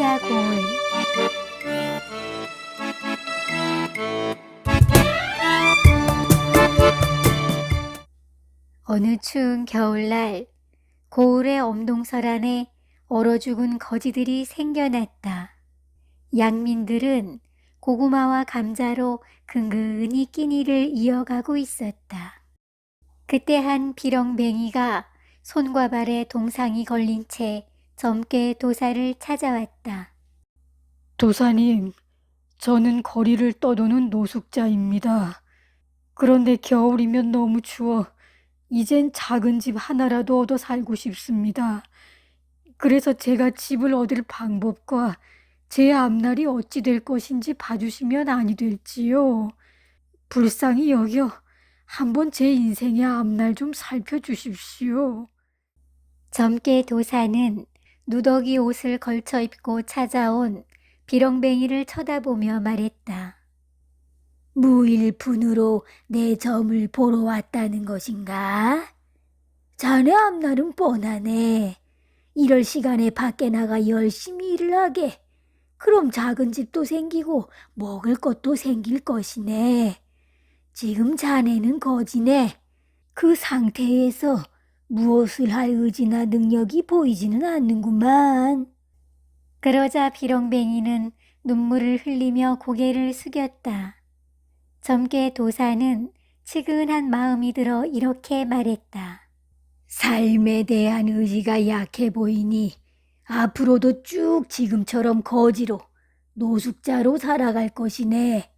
의자 고을. 어느 추운 겨울날 고을의 엄동설 안에 얼어 죽은 거지들이 생겨났다. 양민들은 고구마와 감자로 근근히 끼니를 이어가고 있었다. 그때 한 비렁뱅이가 손과 발에 동상이 걸린 채 점괘 도사를 찾아왔다. 도사님, 저는 거리를 떠도는 노숙자입니다. 그런데 겨울이면 너무 추워 이젠 작은 집 하나라도 얻어 살고 싶습니다. 그래서 제가 집을 얻을 방법과 제 앞날이 어찌 될 것인지 봐주시면 아니 될지요. 불쌍히 여겨 한번 제 인생의 앞날 좀 살펴주십시오. 점괘 도사는 누더기 옷을 걸쳐 입고 찾아온 비렁뱅이를 쳐다보며 말했다. 무일푼으로 내 점을 보러 왔다는 것인가? 자네 앞날은 뻔하네. 이럴 시간에 밖에 나가 열심히 일을 하게. 그럼 작은 집도 생기고 먹을 것도 생길 것이네. 지금 자네는 거지네. 그 상태에서 무엇을 할 의지나 능력이 보이지는 않는구만. 그러자 비렁뱅이는 눈물을 흘리며 고개를 숙였다. 점괘 도사는 측은한 마음이 들어 이렇게 말했다. 삶에 대한 의지가 약해 보이니 앞으로도 쭉 지금처럼 거지로 노숙자로 살아갈 것이네.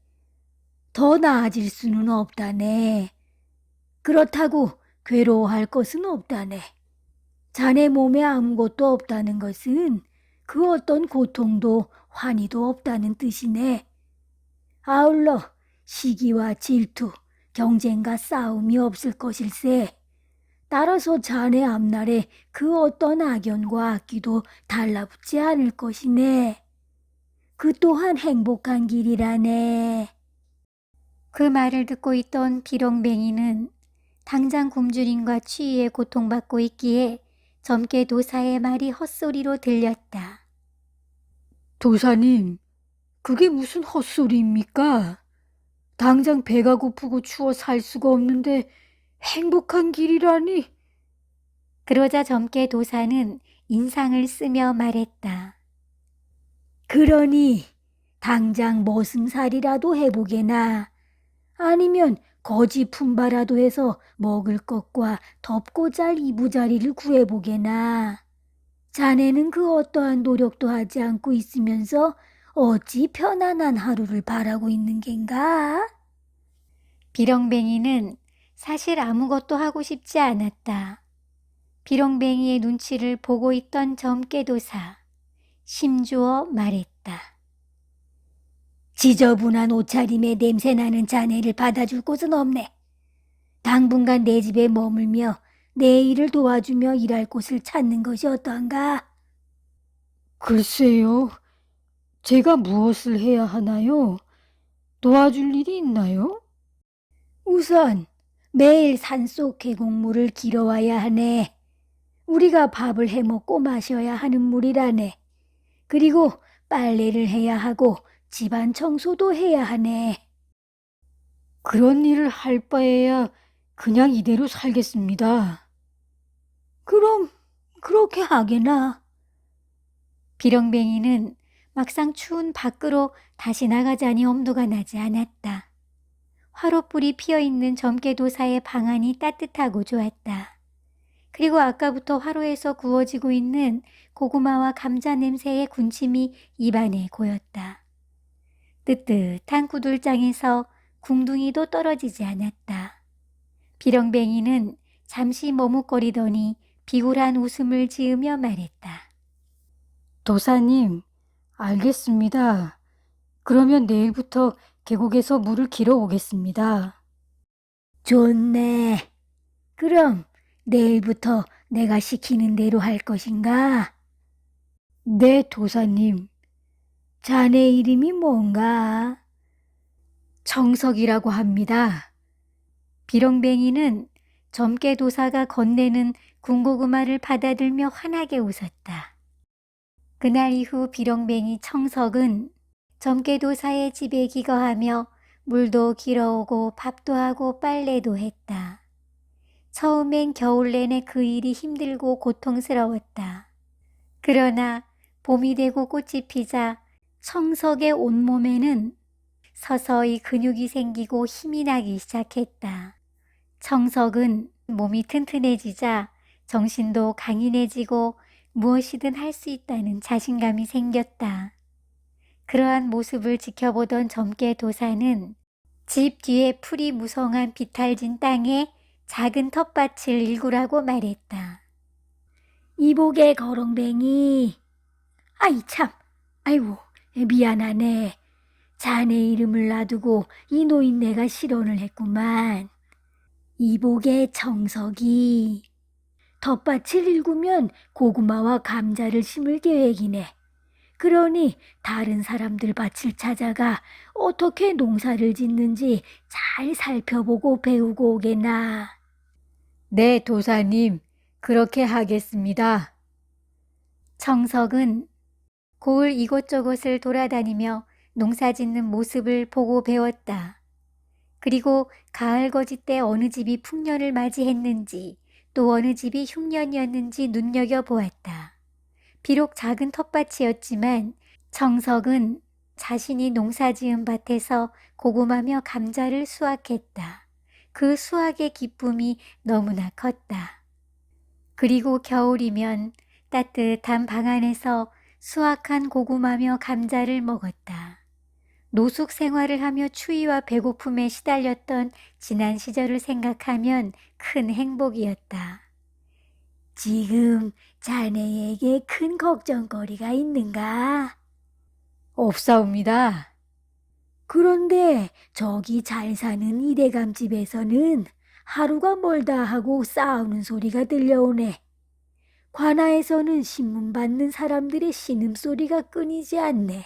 더 나아질 수는 없다네. 그렇다고 괴로워할 것은 없다네. 자네 몸에 아무것도 없다는 것은 그 어떤 고통도 환희도 없다는 뜻이네. 아울러 시기와 질투, 경쟁과 싸움이 없을 것일세. 따라서 자네 앞날에 그 어떤 악연과 악기도 달라붙지 않을 것이네. 그 또한 행복한 길이라네. 그 말을 듣고 있던 비렁뱅이는 당장 굶주림과 추위에 고통받고 있기에 점괘 도사의 말이 헛소리로 들렸다. 도사님, 그게 무슨 헛소리입니까? 당장 배가 고프고 추워 살 수가 없는데 행복한 길이라니. 그러자 점괘 도사는 인상을 쓰며 말했다. 그러니 당장 머슴살이라도 해보게나. 아니면 거지 품바라도 해서 먹을 것과 덮고 잘 이부자리를 구해보게나. 자네는 그 어떠한 노력도 하지 않고 있으면서 어찌 편안한 하루를 바라고 있는 겐가? 비렁뱅이는 사실 아무것도 하고 싶지 않았다. 비렁뱅이의 눈치를 보고 있던 점괘 도사, 심주어 말했다. 지저분한 옷차림에 냄새나는 자네를 받아줄 곳은 없네. 당분간 내 집에 머물며 내 일을 도와주며 일할 곳을 찾는 것이 어떠한가? 글쎄요, 제가 무엇을 해야 하나요? 도와줄 일이 있나요? 우선 매일 산속 계곡물을 길어와야 하네. 우리가 밥을 해먹고 마셔야 하는 물이라네. 그리고 빨래를 해야 하고 집안 청소도 해야 하네. 그런 일을 할 바에야 그냥 이대로 살겠습니다. 그럼 그렇게 하게나. 비렁뱅이는 막상 추운 밖으로 다시 나가자니 엄두가 나지 않았다. 화롯불이 피어있는 점괘 도사의 방안이 따뜻하고 좋았다. 그리고 아까부터 화로에서 구워지고 있는 고구마와 감자 냄새의 군침이 입안에 고였다. 뜨뜻한 구들장에서 궁둥이도 떨어지지 않았다. 비렁뱅이는 잠시 머뭇거리더니 비굴한 웃음을 지으며 말했다. 도사님, 알겠습니다. 그러면 내일부터 계곡에서 물을 길어 오겠습니다. 좋네. 그럼 내일부터 내가 시키는 대로 할 것인가? 네, 도사님. 자네 이름이 뭔가? 청석이라고 합니다. 비렁뱅이는 점괘 도사가 건네는 군고구마를 받아들며 환하게 웃었다. 그날 이후 비렁뱅이 청석은 점괘도사의 집에 기거하며 물도 길어오고 밥도 하고 빨래도 했다. 처음엔 겨울 내내 그 일이 힘들고 고통스러웠다. 그러나 봄이 되고 꽃이 피자 청석의 온몸에는 서서히 근육이 생기고 힘이 나기 시작했다. 청석은 몸이 튼튼해지자 정신도 강인해지고 무엇이든 할 수 있다는 자신감이 생겼다. 그러한 모습을 지켜보던 점괘도사는 집 뒤에 풀이 무성한 비탈진 땅에 작은 텃밭을 일구라고 말했다. 이복의 거렁뱅이. 아이 참, 아이고 미안하네. 자네 이름을 놔두고 이 노인네가 실언을 했구만. 이복의 청석이. 텃밭을 일구면 고구마와 감자를 심을 계획이네. 그러니 다른 사람들 밭을 찾아가 어떻게 농사를 짓는지 잘 살펴보고 배우고 오게나. 네, 도사님, 그렇게 하겠습니다. 청석은 고을 이곳저곳을 돌아다니며 농사 짓는 모습을 보고 배웠다. 그리고 가을 거지 때 어느 집이 풍년을 맞이했는지 또 어느 집이 흉년이었는지 눈여겨보았다. 비록 작은 텃밭이었지만 청석은 자신이 농사지은 밭에서 고구마며 감자를 수확했다. 그 수확의 기쁨이 너무나 컸다. 그리고 겨울이면 따뜻한 방 안에서 수확한 고구마며 감자를 먹었다. 노숙 생활을 하며 추위와 배고픔에 시달렸던 지난 시절을 생각하면 큰 행복이었다. 지금 자네에게 큰 걱정거리가 있는가? 없사옵니다. 그런데 저기 잘 사는 이대감 집에서는 하루가 멀다 하고 싸우는 소리가 들려오네. 관아에서는 신문 받는 사람들의 신음소리가 끊이지 않네.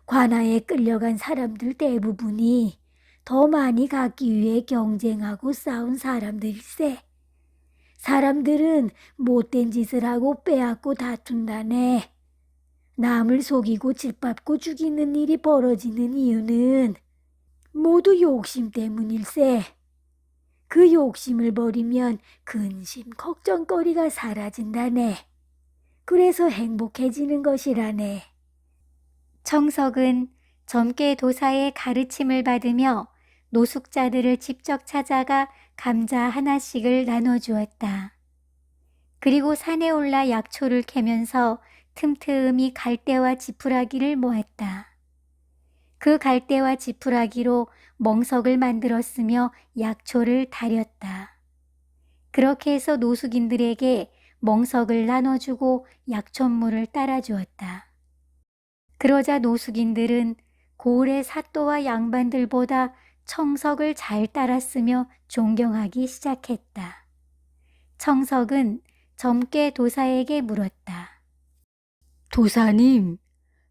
관아에 끌려간 사람들 대부분이 더 많이 갖기 위해 경쟁하고 싸운 사람들일세. 사람들은 못된 짓을 하고 빼앗고 다툰다네. 남을 속이고 짓밟고 죽이는 일이 벌어지는 이유는 모두 욕심 때문일세. 그 욕심을 버리면 근심, 걱정거리가 사라진다네. 그래서 행복해지는 것이라네. 청석은 점괘도사의 가르침을 받으며 노숙자들을 직접 찾아가 감자 하나씩을 나눠주었다. 그리고 산에 올라 약초를 캐면서 틈틈이 갈대와 지푸라기를 모았다. 그 갈대와 지푸라기로 멍석을 만들었으며 약초를 다렸다. 그렇게 해서 노숙인들에게 멍석을 나눠주고 약초물을 따라주었다. 그러자 노숙인들은 고을의 사또와 양반들보다 청석을 잘 따랐으며 존경하기 시작했다. 청석은 점괘도사에게 물었다. 도사님,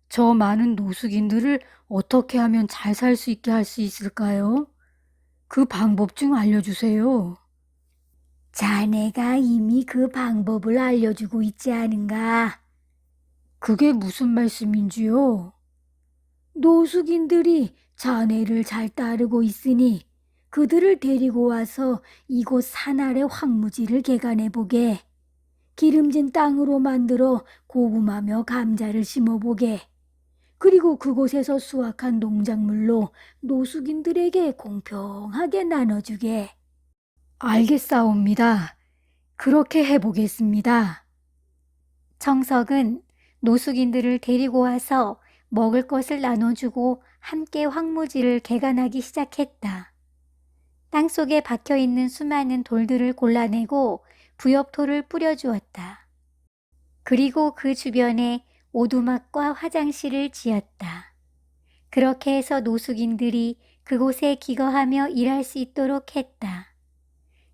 저 많은 노숙인들을 어떻게 하면 잘 살 수 있게 할 수 있을까요? 그 방법 좀 알려주세요. 자네가 이미 그 방법을 알려주고 있지 않은가? 그게 무슨 말씀인지요? 노숙인들이 자네를 잘 따르고 있으니 그들을 데리고 와서 이곳 산 아래 황무지를 개간해보게. 기름진 땅으로 만들어 고구마며 감자를 심어보게. 그리고 그곳에서 수확한 농작물로 노숙인들에게 공평하게 나눠주게. 알겠사옵니다. 그렇게 해보겠습니다. 청석은 노숙인들을 데리고 와서 먹을 것을 나눠주고 함께 황무지를 개간하기 시작했다. 땅속에 박혀있는 수많은 돌들을 골라내고 부엽토를 뿌려주었다. 그리고 그 주변에 오두막과 화장실을 지었다. 그렇게 해서 노숙인들이 그곳에 기거하며 일할 수 있도록 했다.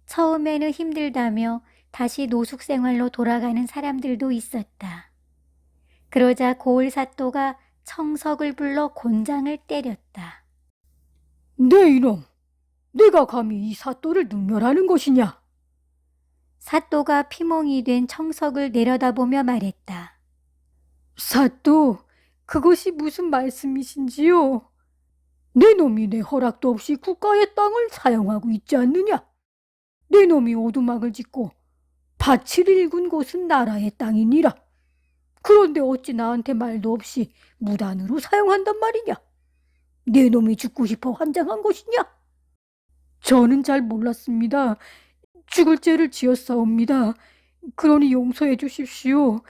처음에는 힘들다며 다시 노숙 생활로 돌아가는 사람들도 있었다. 그러자 고을 사또가 청석을 불러 곤장을 때렸다. 네 이놈, 내가 감히 이 사또를 능멸하는 것이냐? 사또가 피멍이 된 청석을 내려다보며 말했다. 사또, 그것이 무슨 말씀이신지요? 내 놈이 내 허락도 없이 국가의 땅을 사용하고 있지 않느냐? 내 놈이 오두막을 짓고 밭을 일군 곳은 나라의 땅이니라. 그런데 어찌 나한테 말도 없이 무단으로 사용한단 말이냐? 내 놈이 죽고 싶어 환장한 것이냐? 저는 잘 몰랐습니다. 죽을 죄를 지었사옵니다. 그러니 용서해 주십시오.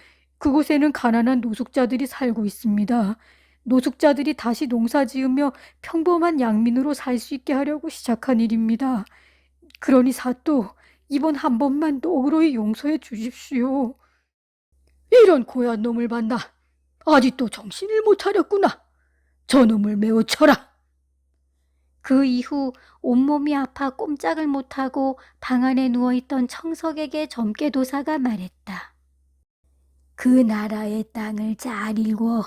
그곳에는 가난한 노숙자들이 살고 있습니다. 노숙자들이 다시 농사 지으며 평범한 양민으로 살 수 있게 하려고 시작한 일입니다. 그러니 사또, 이번 한 번만 너그러이 용서해 주십시오. 이런 고얀 놈을 봤나? 아직도 정신을 못 차렸구나. 저놈을 매우 쳐라. 그 이후 온몸이 아파 꼼짝을 못하고 방 안에 누워있던 청석에게 점괘도사가 말했다. 그 나라의 땅을 잘 일궈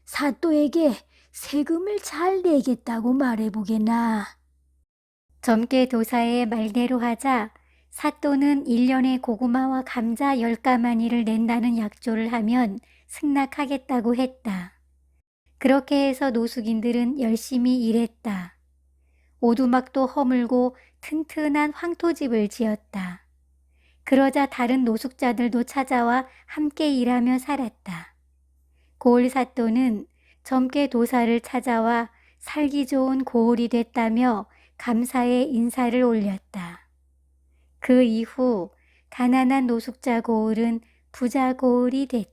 사또에게 세금을 잘 내겠다고 말해보게나. 점괘도사의 말대로 하자 사또는 1년에 고구마와 감자 10가마니를 낸다는 약조를 하면 승낙하겠다고 했다. 그렇게 해서 노숙인들은 열심히 일했다. 오두막도 허물고 튼튼한 황토집을 지었다. 그러자 다른 노숙자들도 찾아와 함께 일하며 살았다. 고을 사또는 점괘도사를 찾아와 살기 좋은 고을이 됐다며 감사의 인사를 올렸다. 그 이후 가난한 노숙자 고을은 부자 고을이 됐다.